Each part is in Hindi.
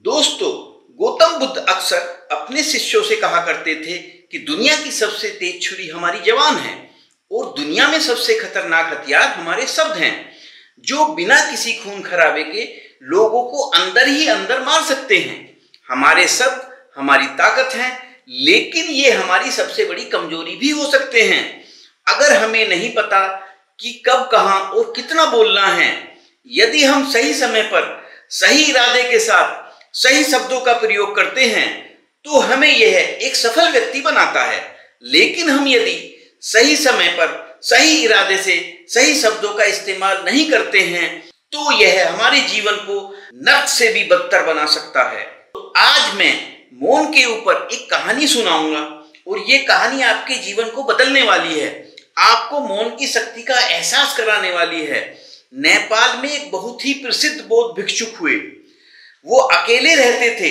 दोस्तों, गौतम बुद्ध अक्सर अपने शिष्यों से कहा करते थे कि दुनिया की सबसे तेज छुरी हमारी जबान है और दुनिया में सबसे खतरनाक हथियार हमारे शब्द हैं, जो बिना किसी खून खराबे के लोगों को अंदर ही अंदर मार सकते हैं। हमारे शब्द हमारी ताकत हैं, लेकिन ये हमारी सबसे बड़ी कमजोरी भी हो सकते हैं। अगर हमें नहीं पता कि कब, कहां और कितना बोलना है, यदि हम सही समय पर सही इरादे के साथ सही शब्दों का प्रयोग करते हैं तो हमें यह एक सफल व्यक्ति बनाता है। लेकिन हम यदि सही समय पर सही इरादे से सही शब्दों का इस्तेमाल नहीं करते हैं तो यह हमारे जीवन को नर्क से भी बदतर बना सकता है। तो आज मैं मौन के ऊपर एक कहानी सुनाऊंगा और ये कहानी आपके जीवन को बदलने वाली है, आपको मौन की शक्ति का एहसास कराने वाली है। नेपाल में एक बहुत ही प्रसिद्ध बौद्ध भिक्षुक हुए। वो अकेले रहते थे,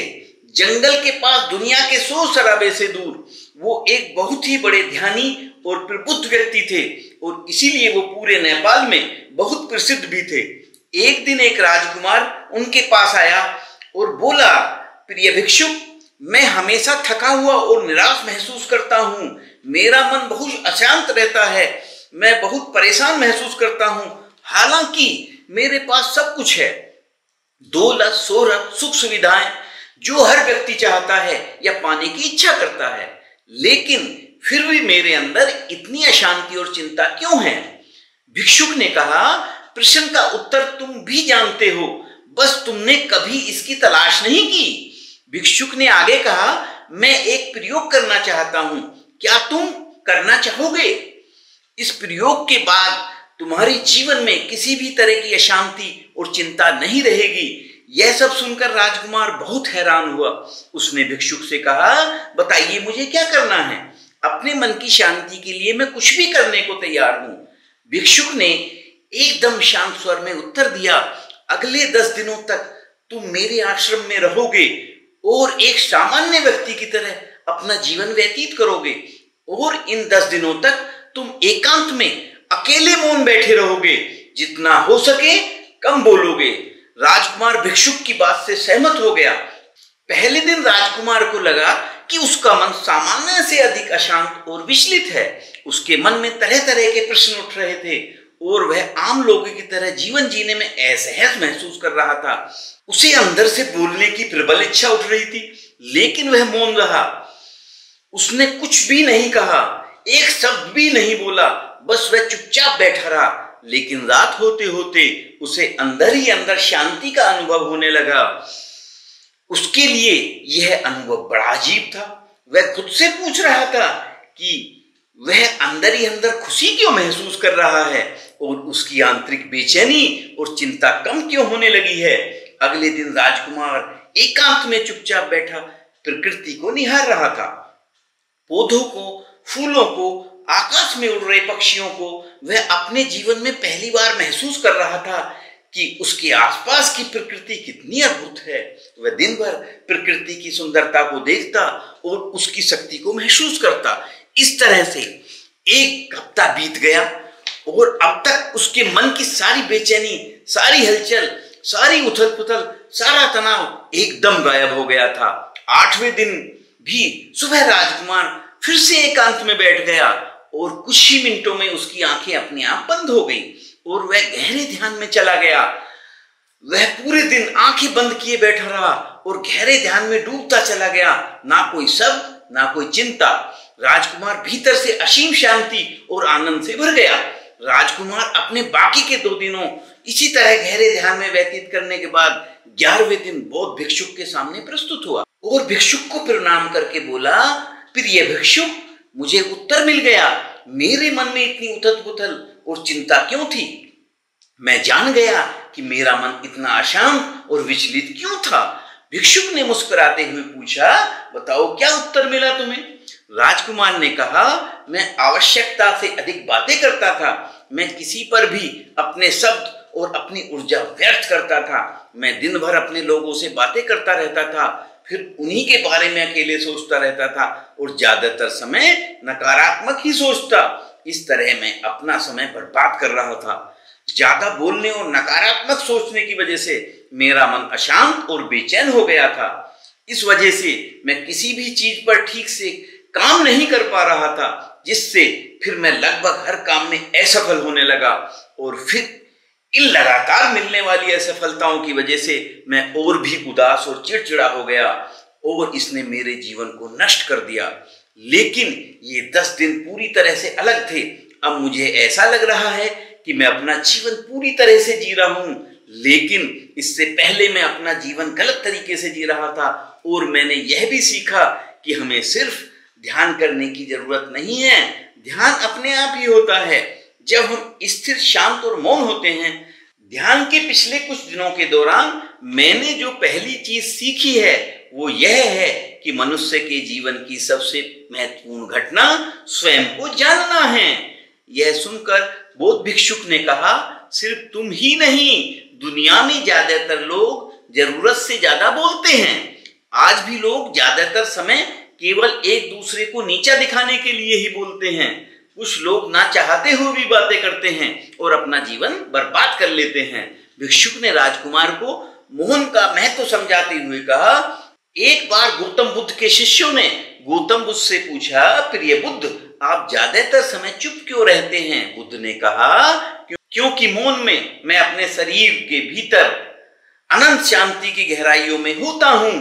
जंगल के पास, दुनिया के शोर शराबे से दूर। वो एक बहुत ही बड़े ध्यानी और प्रबुद्ध व्यक्ति थे और इसीलिए वो पूरे नेपाल में बहुत प्रसिद्ध भी थे। एक दिन एक राजकुमार उनके पास आया और बोला, प्रिय भिक्षुक, मैं हमेशा थका हुआ और निराश महसूस करता हूँ। मेरा मन बहुत अशांत रहता है, मैं बहुत परेशान महसूस करता हूँ। हालांकि मेरे पास सब कुछ है, दौलत, शोहरत, सुख सुविधाएं, जो हर व्यक्ति चाहता है या पाने की इच्छा करता है, लेकिन फिर भी मेरे अंदर इतनी अशांति और चिंता क्यों है? भिक्षुक ने कहा, प्रश्न का उत्तर तुम भी जानते हो, बस तुमने कभी इसकी तलाश नहीं की। भिक्षुक ने आगे कहा, मैं एक प्रयोग करना चाहता हूं, क्या तुम करना चाहोगे? इस प्रयोग के बाद तुम्हारे जीवन में किसी भी तरह की अशांति और चिंता नहीं रहेगी। यह सब सुनकर राजकुमार बहुत हैरान हुआ। उसने भिक्षुक से कहा, बताइए मुझे क्या करना है? अपने मन की शांति के लिए मैं कुछ भी करने को तैयार हूं। भिक्षुक ने एकदम शांत स्वर में उत्तर दिया, अगले 10 दिनों तक तुम मेरे आश्रम में रहोगे और एक सामान्य व्यक्ति की तरह अपना जीवन व्यतीत करोगे और इन 10 दिनों तक तुम एकांत में अकेले मौन बैठे रहोगे, जितना हो सके कम बोलोगे। राजकुमार भिक्षुक की बात से सहमत हो गया। पहले दिन राजकुमार को लगा कि उसका मन सामान्य से अधिक अशांत और विचलित है। उसके मन में तरह तरह के प्रश्न उठ रहे थे और वह आम लोगों की तरह जीवन जीने में असहज महसूस कर रहा था। उसे अंदर से बोलने की प्रबल इच्छा उठ रही थी, लेकिन वह मौन रहा। उसने कुछ भी नहीं कहा, एक शब्द भी नहीं बोला, बस वह चुपचाप बैठा रहा। लेकिन रात होते होते उसे अंदर ही अंदर शांति का अनुभव होने लगा। उसके लिए यह अनुभव बड़ा अजीब था। वह खुद से पूछ रहा था कि वह अंदर ही अंदर खुशी क्यों महसूस कर रहा है और उसकी आंतरिक बेचैनी और चिंता कम क्यों होने लगी है। अगले दिन राजकुमार एकांत में चुपचाप बैठा प्रकृति को निहार रहा था। पौधों को, फूलों को, आकाश में उड़ रहे पक्षियों को वह अपने जीवन में पहली बार महसूस कर रहा था कि उसके आसपास की प्रकृति कितनी अद्भुत है। वह दिन भर प्रकृति की सुंदरता को देखता और उसकी शक्ति को महसूस करता। इस तरह से एक हफ्ता बीत गया और अब तक उसके मन की सारी बेचैनी, सारी हलचल, सारी उथल पुथल, सारा तनाव एकदम गायब हो गया था। 8वें दिन भी सुबह राजकुमार फिर से एकांत में बैठ गया और कुछ ही मिनटों में उसकी आंखें अपने आप बंद हो गई और वह गहरे ध्यान में चला गया। वह पूरे दिन आंखें बंद किए बैठा रहा और गहरे ध्यान में डूबता चला गया। ना कोई शब्द, ना कोई चिंता। राजकुमार भीतर से असीम शांति और आनंद से भर गया। राजकुमार अपने बाकी के 2 दिनों इसी तरह गहरे ध्यान में व्यतीत करने के बाद 11वें दिन बौद्ध भिक्षुक के सामने प्रस्तुत हुआ और भिक्षुक को प्रणाम करके बोला, प्रिय भिक्षुक, मुझे उत्तर मिल गया। मेरे मन में इतनी उथल पुथल और चिंता क्यों थी? मैं जान गया कि मेरा मन इतना अशांत और विचलित क्यों था। भिक्षुक ने मुस्कुराते हुए पूछा, बताओ क्या उत्तर मिला तुम्हें? राजकुमार ने कहा, मैं आवश्यकता से अधिक बातें करता था। मैं किसी पर भी अपने शब्द और अपनी ऊर्जा व्यर्थ करता था। मैं दिन भर अपने लोगों से बातें करता रहता था, फिर उन्हीं के बारे में अकेले सोचता रहता था और ज्यादातर समय नकारात्मक ही सोचता। इस तरह मैं अपना समय बर्बाद कर रहा था। ज्यादा बोलने और नकारात्मक सोचने की वजह से मेरा मन अशांत और बेचैन हो गया था। इस वजह से मैं किसी भी चीज पर ठीक से काम नहीं कर पा रहा था, जिससे फिर मैं लगभग हर काम में असफल होने लगा। और फिर इन लगातार मिलने वाली असफलताओं की वजह से मैं और भी उदास और चिड़चिड़ा हो गया और इसने मेरे जीवन को नष्ट कर दिया। लेकिन ये 10 दिन पूरी तरह से अलग थे। अब मुझे ऐसा लग रहा है कि मैं अपना जीवन पूरी तरह से जी रहा हूं, लेकिन इससे पहले मैं अपना जीवन गलत तरीके से जी रहा था। और मैंने यह भी सीखा कि हमें सिर्फ ध्यान करने की जरूरत नहीं है, ध्यान अपने आप ही होता है जब हम स्थिर, शांत और मौन होते हैं। ध्यान के पिछले कुछ दिनों के दौरान मैंने जो पहली चीज सीखी है वो यह है कि मनुष्य के जीवन की सबसे महत्वपूर्ण घटना स्वयं को जानना है। यह सुनकर बौद्ध भिक्षुक ने कहा, सिर्फ तुम ही नहीं, दुनिया में ज्यादातर लोग जरूरत से ज्यादा बोलते हैं। आज भी लोग ज्यादातर समय केवल एक दूसरे को नीचा दिखाने के लिए ही बोलते हैं। कुछ लोग ना चाहते हुए भी बातें करते हैं और अपना जीवन बर्बाद कर लेते हैं। भिक्षुक ने राजकुमार को मौन का महत्व समझाते हुए कहा, एक बार गौतम बुद्ध के शिष्यों ने गौतम बुद्ध से पूछा, प्रिय बुद्ध, आप ज्यादातर समय चुप क्यों रहते हैं? बुद्ध ने कहा, क्योंकि मौन में मैं अपने शरीर के भीतर अनंत शांति की गहराइयों में होता हूं।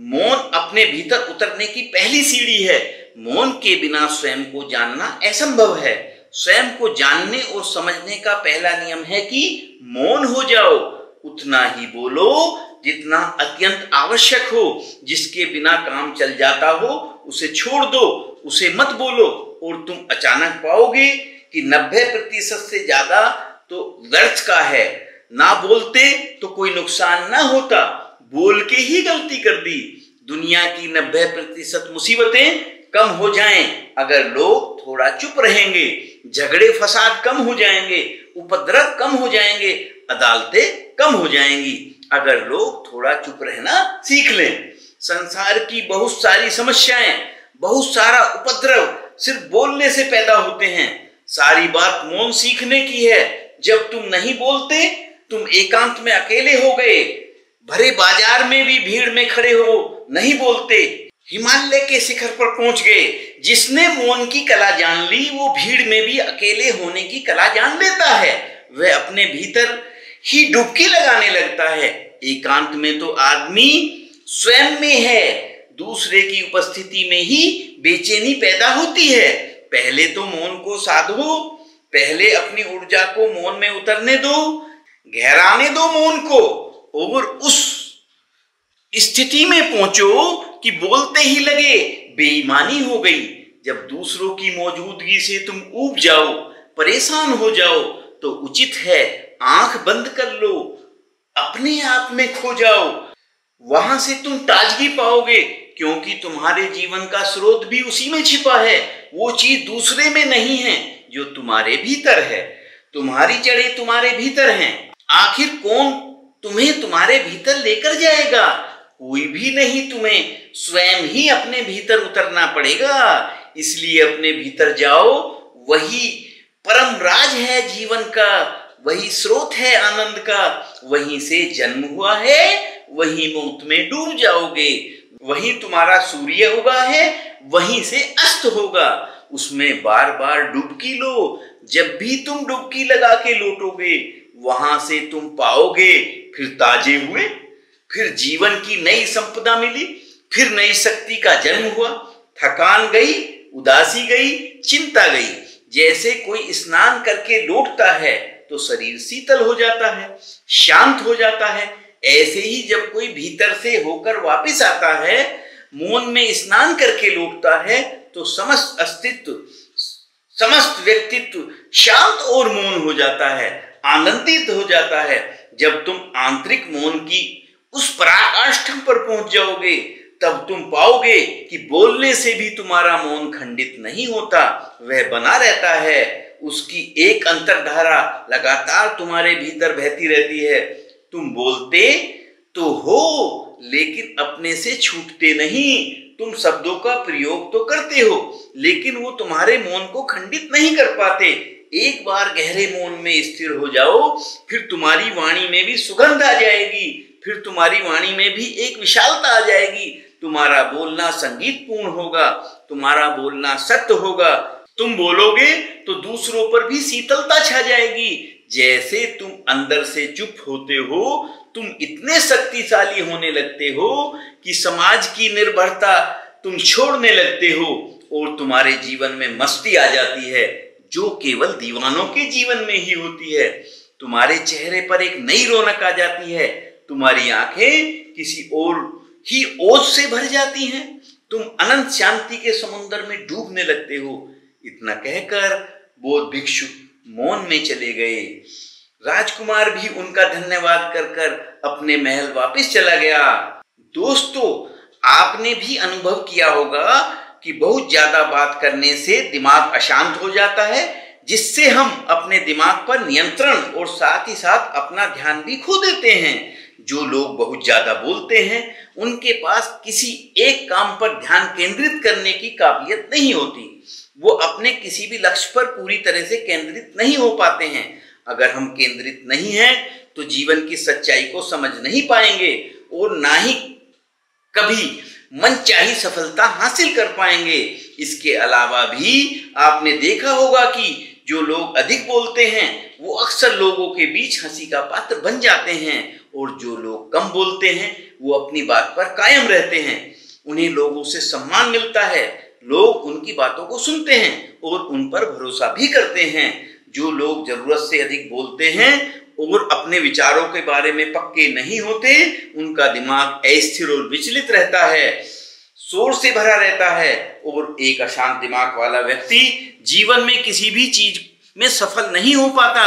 मौन अपने भीतर उतरने की पहली सीढ़ी है। मौन के बिना स्वयं को जानना असंभव है। स्वयं को जानने और समझने का पहला नियम है कि मौन हो जाओ, उतना ही बोलो जितना अत्यंत आवश्यक हो। जिसके बिना काम चल जाता हो उसे छोड़ दो, उसे मत बोलो और तुम अचानक पाओगे कि 90% से ज्यादा तो व्यर्थ का है। ना बोलते तो कोई नुकसान ना होता, बोल के ही गलती कर दी। दुनिया की 90% मुसीबतें कम हो जाएं अगर लोग थोड़ा चुप रहेंगे। झगड़े फसाद कम हो जाएंगे, उपद्रव कम हो जाएंगे, अदालतें कम हो जाएंगी अगर लोग थोड़ा चुप रहना सीख लें। संसार की बहुत सारी समस्याएं, बहुत सारा उपद्रव सिर्फ बोलने से पैदा होते हैं। सारी बात मौन सीखने की है। जब तुम नहीं बोलते, तुम एकांत में अकेले हो गए, भरे बाजार में भी भीड़ में खड़े हो, नहीं बोलते, हिमालय के शिखर पर पहुंच गए। जिसने मौन की कला जान ली वो भीड़ में भी अकेले होने की कला जान लेता है। वह अपने भीतर ही डुबकी लगाने लगता है। एकांत में तो आदमी स्वयं में है, दूसरे की उपस्थिति में ही बेचैनी पैदा होती है। पहले तो मौन को साधो, पहले अपनी ऊर्जा को मौन में उतरने दो, गहराने दो मौन को, और उस स्थिति में पहुंचो कि बोलते ही लगे बेईमानी हो गई। जब दूसरों की मौजूदगी से तुम ऊब जाओ, परेशान हो जाओ, तो उचित है आंख बंद कर लो, अपने आप में खो जाओ। वहां से तुम ताजगी पाओगे, क्योंकि तुम्हारे जीवन का स्रोत भी उसी में छिपा है। वो चीज दूसरे में नहीं है जो तुम्हारे भीतर है। तुम्हारी जड़ें तुम्हारे भीतर हैं। आखिर कौन तुम्हें तुम्हारे भीतर लेकर जाएगा? कोई भी नहीं, तुम्हें स्वयं ही अपने भीतर उतरना पड़ेगा। इसलिए अपने भीतर जाओ, वही परम राज है जीवन का, वही स्रोत है आनंद का। वहीं से जन्म हुआ है, वहीं मौत में डूब जाओगे। वहीं तुम्हारा सूर्य उगा है, वहीं से अस्त होगा। उसमें बार बार डुबकी लो। जब भी तुम डुबकी लगा के लौटोगे, वहां से तुम पाओगे फिर ताजे हुए, फिर जीवन की नई संपदा मिली, फिर नई शक्ति का जन्म हुआ। थकान गई, उदासी गई, चिंता गई। जैसे कोई स्नान करके लौटता है तो शरीर शीतल हो जाता है, शांत हो जाता है। ऐसे ही जब कोई भीतर से होकर वापस आता है, मौन में स्नान करके लौटता है, तो समस्त अस्तित्व, समस्त व्यक्तित्व शांत और मौन हो जाता है, आनंदित हो जाता है। जब तुम आंतरिक मौन की उस पराकाष्ठा पर पहुंच जाओगे, तब तुम पाओगे कि बोलने से भी तुम्हारा मौन खंडित नहीं होता, वह बना रहता है। उसकी एक अंतर्धारा लगातार तुम्हारे भीतर बहती रहती है। तुम बोलते तो हो, लेकिन अपने से छूटते नहीं। तुम शब्दों का प्रयोग तो करते हो, लेकिन वो तुम्हारे मौन को खंडित नहीं कर पाते। एक बार गहरे मौन में स्थिर हो जाओ, फिर तुम्हारी वाणी में भी सुगंध आ जाएगी, फिर तुम्हारी वाणी में भी एक विशालता आ जाएगी। तुम्हारा बोलना संगीतपूर्ण होगा, तुम्हारा बोलना सत्य होगा। तुम बोलोगे तो दूसरों पर भी शीतलता छा जाएगी। जैसे तुम अंदर से चुप होते हो, तुम इतने शक्तिशाली होने लगते हो कि समाज की निर्भरता तुम छोड़ने लगते हो और तुम्हारे जीवन में मस्ती आ जाती है, जो केवल दीवानों के जीवन में ही होती है। तुम्हारे चेहरे पर एक नई रौनक आ जाती है, तुम्हारी आंखें किसी और ही ओज से भर जाती हैं, तुम अनंत शांति के समुद्र में डूबने लगते हो। इतना कहकर बौद्ध भिक्षु मौन में चले गए। राजकुमार भी उनका धन्यवाद कर अपने महल वापस चला गया। दोस्तों, आपने भी अनुभव किया होगा कि बहुत ज्यादा बात करने से दिमाग अशांत हो जाता है, जिससे हम अपने दिमाग पर नियंत्रण और साथ ही साथ अपना ध्यान भी खो देते हैं। जो लोग बहुत ज्यादा बोलते हैं, उनके पास किसी एक काम पर ध्यान केंद्रित करने की काबिलियत नहीं होती। वो अपने किसी भी लक्ष्य पर पूरी तरह से केंद्रित नहीं हो पाते हैं। अगर हम केंद्रित नहीं हैं तो जीवन की सच्चाई को समझ नहीं पाएंगे और ना ही कभी मनचाही सफलता हासिल कर पाएंगे। इसके अलावा भी आपने देखा होगा कि जो लोग अधिक बोलते हैं वो अक्सर लोगों के बीच हंसी का पात्र बन जाते हैं, और जो लोग कम बोलते हैं वो अपनी बात पर कायम रहते हैं। उन्हें लोगों से सम्मान मिलता है, लोग उनकी बातों को सुनते हैं और उन पर भरोसा भी करते हैं। जो लोग जरूरत से अधिक बोलते हैं और अपने विचारों के बारे में पक्के नहीं होते, उनका दिमाग अस्थिर और विचलित रहता है, शोर से भरा रहता है, और एक अशांत दिमाग वाला व्यक्ति जीवन में किसी भी चीज में सफल नहीं हो पाता,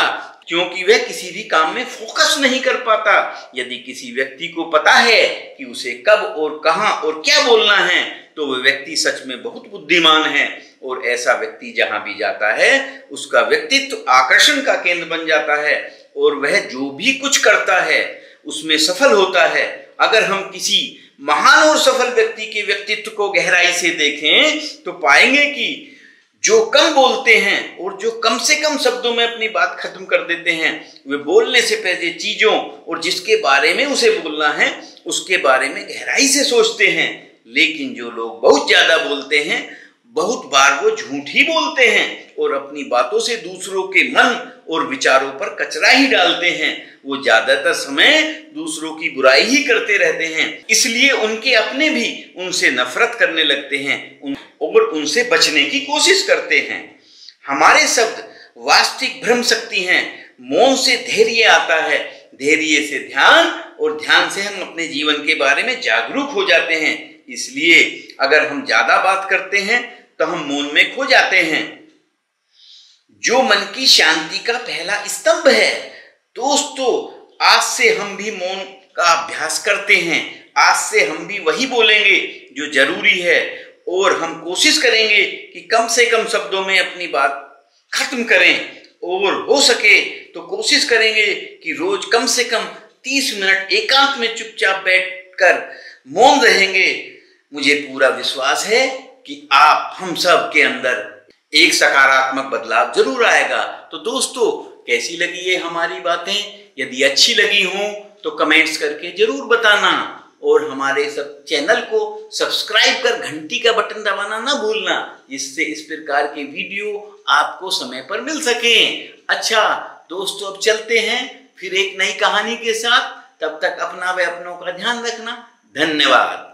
क्योंकि वह किसी भी काम में फोकस नहीं कर पाता। यदि किसी व्यक्ति को पता है कि उसे कब और कहां और क्या बोलना है, तो वह व्यक्ति सच में बहुत बुद्धिमान है, और ऐसा व्यक्ति जहां भी जाता है उसका व्यक्तित्व आकर्षण का केंद्र बन जाता है, और वह जो भी कुछ करता है उसमें सफल होता है। अगर हम किसी महान और सफल व्यक्ति के व्यक्तित्व को गहराई से देखें तो पाएंगे कि जो कम बोलते हैं और जो कम से कम शब्दों में अपनी बात खत्म कर देते हैं, वे बोलने से पहले चीजों और जिसके बारे में उसे बोलना है उसके बारे में गहराई से सोचते हैं। लेकिन जो लोग बहुत ज्यादा बोलते हैं, बहुत बार वो झूठ ही बोलते हैं और अपनी बातों से दूसरों के मन और विचारों पर कचरा ही डालते हैं। वो ज्यादातर समय दूसरों की बुराई ही करते रहते हैं, इसलिए उनके अपने भी उनसे नफरत करने लगते हैं और उनसे बचने की कोशिश करते हैं। हमारे शब्द वास्तविक भ्रम शक्ति हैं। मौन से धैर्य आता है, धैर्य से ध्यान, और ध्यान से हम अपने जीवन के बारे में जागरूक हो जाते हैं। इसलिए अगर हम ज्यादा बात करते हैं तो हम मौन में खो जाते हैं, जो मन की शांति का पहला स्तंभ है। दोस्तों, आज से हम भी मौन का अभ्यास करते हैं। आज से हम भी वही बोलेंगे जो जरूरी है, और हम कोशिश करेंगे कि कम से कम शब्दों में अपनी बात खत्म करें, और हो सके तो कोशिश करेंगे कि रोज कम से कम 30 मिनट एकांत में चुपचाप बैठकर मौन रहेंगे। मुझे पूरा विश्वास है कि हम सब के अंदर एक सकारात्मक बदलाव जरूर आएगा। तो दोस्तों, कैसी लगी ये हमारी बातें? यदि अच्छी लगी हो तो कमेंट्स करके जरूर बताना, और हमारे सब चैनल को सब्सक्राइब कर घंटी का बटन दबाना ना भूलना, जिससे इस प्रकार के वीडियो आपको समय पर मिल सके। अच्छा दोस्तों, अब चलते हैं फिर एक नई कहानी के साथ। तब तक अपना व अपनों का ध्यान रखना। धन्यवाद।